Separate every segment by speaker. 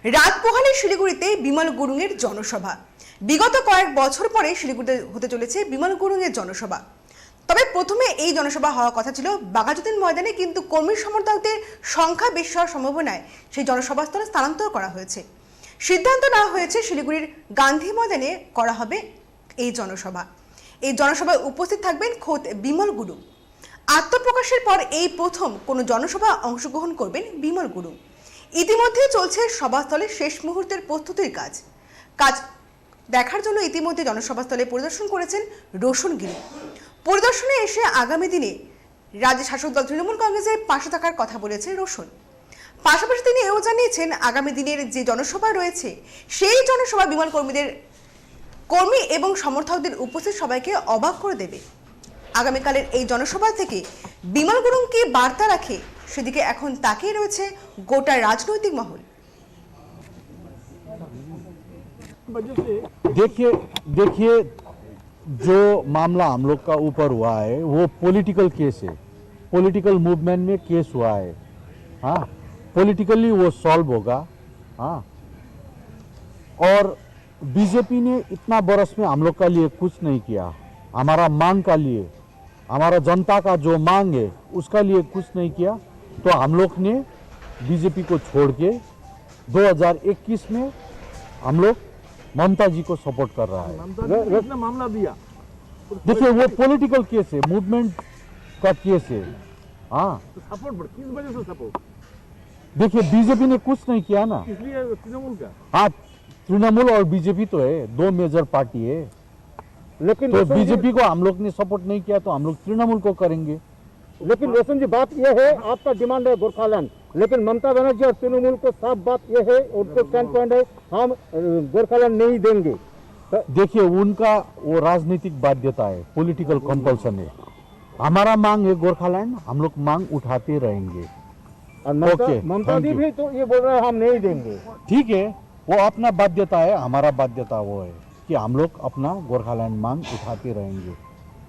Speaker 1: রাত পোহালে শিলিগুড়িতে বিমল গুরুংয়ের জনসভা। বিগত কয়েক বছর পরে শিলিগুড়িতে হতে চলেছে বিমল গুরুংয়ের জনসভা। তবে প্রথমে এই জনসভা হওয়ার কথা ছিল বাঘাযতীন ময়দানে, কিন্তু কর্মী সমর্থকদের সংখ্যা বেশি হওয়ার সম্ভাবনায় সেই জনসভাস্থলে স্থানান্তর করা হয়েছে। সিদ্ধান্ত নেওয়া হয়েছে শিলিগুড়ির গান্ধী ময়দানে করা হবে এই জনসভা। এই জনসভায় উপস্থিত থাকবেন খোদ বিমল গুরুং। আত্মপ্রকাশের পর এই প্রথম কোনো জনসভায় অংশগ্রহণ করবেন বিমল গুরুং। ইতিমধ্যে চলছে সভাস্থলে শেষ মুহূর্তের প্রস্তুতির কাজ দেখার জন্য ইতিমধ্যে জনসভাস্থলে পরিদর্শন করেছেন রোশন গিরি। পরিদর্শনে এসে আগামী দিনে রাজ্য শাসক দল তৃণমূল কংগ্রেসের পাশে থাকার কথা বলেছে রোশন। পাশাপাশি তিনি এও জানিয়েছেন আগামী দিনের যে জনসভা রয়েছে সেই জনসভা বিমল কর্মী এবং সমর্থকদের উপস্থিত সবাইকে অবাক করে দেবে। আগামীকালের এই জনসভা থেকে বিমল গুরুং কি বার্তা রাখে সেদিকে এখন তাকিয়ে রয়েছে গোটা রাজনৈতিক মহল।
Speaker 2: देखिए जो मामला हम लोग का ऊपर हुआ है वो पॉलिटिकल केस है, पॉलिटिकल मूवमेंट में केस हुआ है। हाँ, पॉलिटिकली वो सॉल्व होगा। हाँ, और बीजेपी ने इतना बरस में हम लोग का लिए कुछ नहीं किया। हमारा मांग का लिए, हमारा जनता का जो मांग है उसका लिए कुछ नहीं किया। तो हम लोग ने बीजेपी को छोड़ के 2021 में हम लोग ममता जी को सपोर्ट कर रहा है।
Speaker 3: कितना मामला दिया?
Speaker 2: देखिए वो पॉलिटिकल केस है, मूवमेंट का केस है। हाँ,
Speaker 3: तो सपोर्ट पर किस वजह से सपोर्ट?
Speaker 2: देखिए बीजेपी ने कुछ नहीं किया ना।
Speaker 3: इसलिए तृणमूल का।
Speaker 2: हाँ, तृणमूल और बीजेपी तो है, दो मेजर पार्टी है।
Speaker 4: लेकिन
Speaker 2: तो बीजेपी को हम लोग ने सपोर्ट नहीं किया तो हम लोग तृणमूल को करेंगे।
Speaker 4: लेकिन रोशन जी बात यह है, आपका डिमांड है गोरखालैंड, लेकिन ममता बनर्जी और तृणमूल को साफ बात यह है, उनके स्टैंड पॉइंट है हम गोरखालैंड नहीं देंगे।
Speaker 2: देखिए उनका वो राजनीतिक बाध्यता है, पॉलिटिकल कंपल्सन है। हमारा मांग है गोरखालैंड, हम लोग मांग उठाते रहेंगे।
Speaker 4: और
Speaker 2: okay,
Speaker 4: Mamata
Speaker 2: thank
Speaker 4: ji
Speaker 2: you।
Speaker 4: भी तो ये बोल रहे हैं हम नहीं देंगे।
Speaker 2: ठीक है, वो अपना बाध्यता है, हमारा बाध्यता वो है कि हम लोग अपना गोरखालैंड मांग उठाते रहेंगे।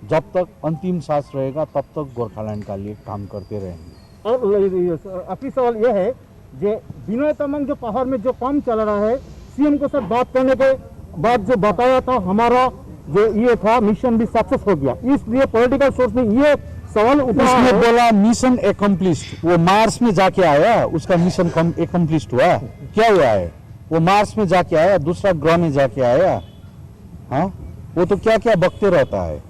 Speaker 2: जब तक अंतिम सांस रहेगा तब तक गोरखालैंड का लिए काम करते रहेंगे।
Speaker 4: और आपकी सवाल यह है कि विनय तमंग जो पहाड़ में जो काम चल रहा है, सीएम के साथ बात करने के बाद जो बताया था हमारा जो ये था मिशन भी सक्सेस हो गया, इसलिए पॉलिटिकल सोर्स ने ये सवाल उठाया
Speaker 2: उसने
Speaker 4: है।
Speaker 2: बोला मिशन एकम्प्लिश्ड। वो मार्स में जाके आया, उसका मिशन एकम्प्लिश्ड हुआ? क्या हुआ है? वो मार्स में जाके आया, दूसरा ग्रह में जाके आया। हाँ, वो तो क्या क्या बकते रहता है,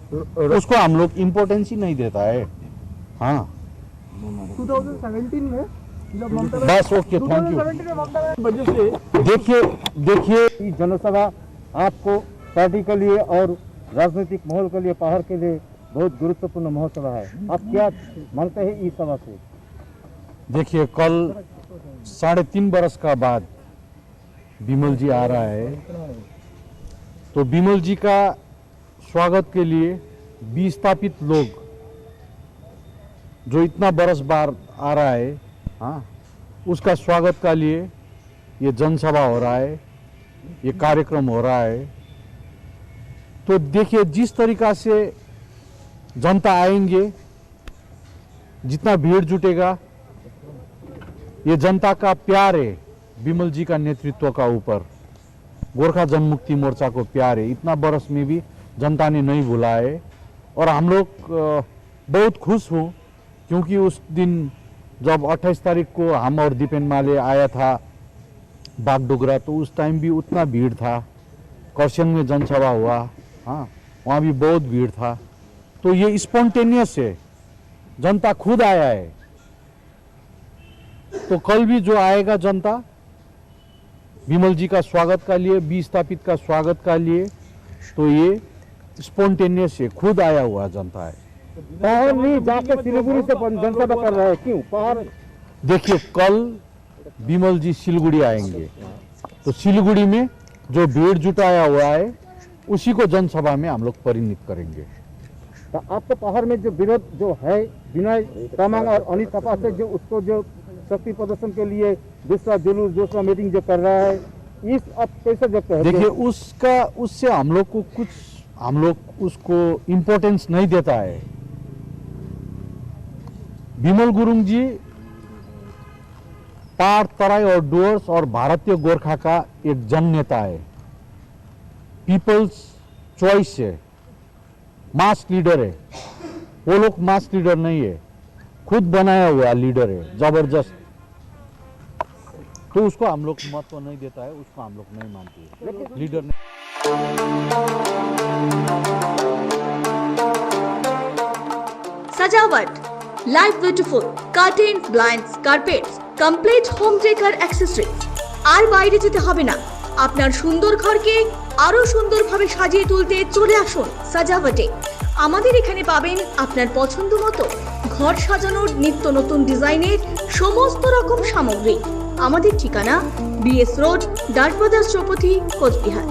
Speaker 2: उसको हम लोग इम्पोर्टेंस ही नहीं देता है। हाँ
Speaker 3: 2017 में जब ममता
Speaker 2: बस, ओके, थैंक यू।
Speaker 3: वजह से
Speaker 4: देखिए ये जनसभा आपको पार्टी के लिए और राजनीतिक माहौल के लिए, पहाड़ के लिए बहुत गुरुत्वपूर्ण महोत्सव है। आप क्या मानते हैं इस सभा से?
Speaker 2: देखिए कल 3.5 बरस का बाद बिमल जी आ रहा है, तो बिमल जी का स्वागत के लिए विस्थापित लोग जो इतना बरस बार आ रहा है, हाँ, उसका स्वागत का लिए ये जनसभा हो रहा है, ये कार्यक्रम हो रहा है। तो देखिए जिस तरीका से जनता आएंगे, जितना भीड़ जुटेगा, ये जनता का प्यार है बिमल जी का नेतृत्व का ऊपर, गोरखा जनमुक्ति मोर्चा को प्यार है। इतना बरस में भी जनता ने नहीं भूला है और हम लोग बहुत खुश हूँ, क्योंकि उस दिन जब 28 तारीख को हम और दीपेन माले आया था बागडोगरा, तो उस टाइम भी उतना भीड़ था। करसियंग में जनसभा हुआ, हाँ, वहाँ भी बहुत भीड़ था। तो ये स्पॉन्टेनियस है, जनता खुद आया है। तो कल भी जो आएगा जनता विमल जी का स्वागत का लिए, विस्थापित का स्वागत का लिए, तो ये स्पॉन्टेनियस है, खुद आया हुआ जनता है।
Speaker 4: पहाड़ नहीं जाकर सिलीगुड़ी से जनसभा कर रहे हैं, क्यों पहाड़?
Speaker 2: देखिए कल बिमल जी सिलीगुड़ी आएंगे, तो सिलीगुड़ी में जो भीड़ जुटाया हुआ है उसी को जनसभा में हम लोग परिणित करेंगे।
Speaker 4: तो आपको पहाड़ में जो विरोध जो है विनय तमंग और अनिल थपा से, जो उसको जो शक्ति प्रदर्शन के लिए दूसरा जुलूस, दूसरा मीटिंग जो कर रहा है, इस आप कैसे व्यक्त है?
Speaker 2: देखिए उससे हम लोग को कुछ, हम लोग उसको इम्पोर्टेंस नहीं देता है। बिमल गुरुंग जी पार तराई और डुअर्स और भारतीय गोरखा का एक जननेता है, पीपल्स चॉइस है, मास लीडर है। वो लोग मास लीडर नहीं है, खुद बनाया हुआ लीडर है, जबरदस्त। तो उसको हम लोग महत्व नहीं देता है, उसको हम लोग नहीं मानते हैं। लीडर नहीं।
Speaker 5: सजावट, life beautiful, curtain, blinds, carpets, complete home decor accessories. আর বাইরে যেতে হবে না, আপনার সুন্দর ঘরকে আরো সুন্দরভাবে সাজিয়ে তুলতে চলে আসুন সাজাওয়াটে। আমাদের এখানে পাবেন আপনার পছন্দ মতো ঘর সাজানোর নিত্য নতুন ডিজাইনের সমস্ত রকম সামগ্রী। আমাদের ঠিকানা বিএস রোড, ডাকবাজার চৌপথি, কোচবিহার।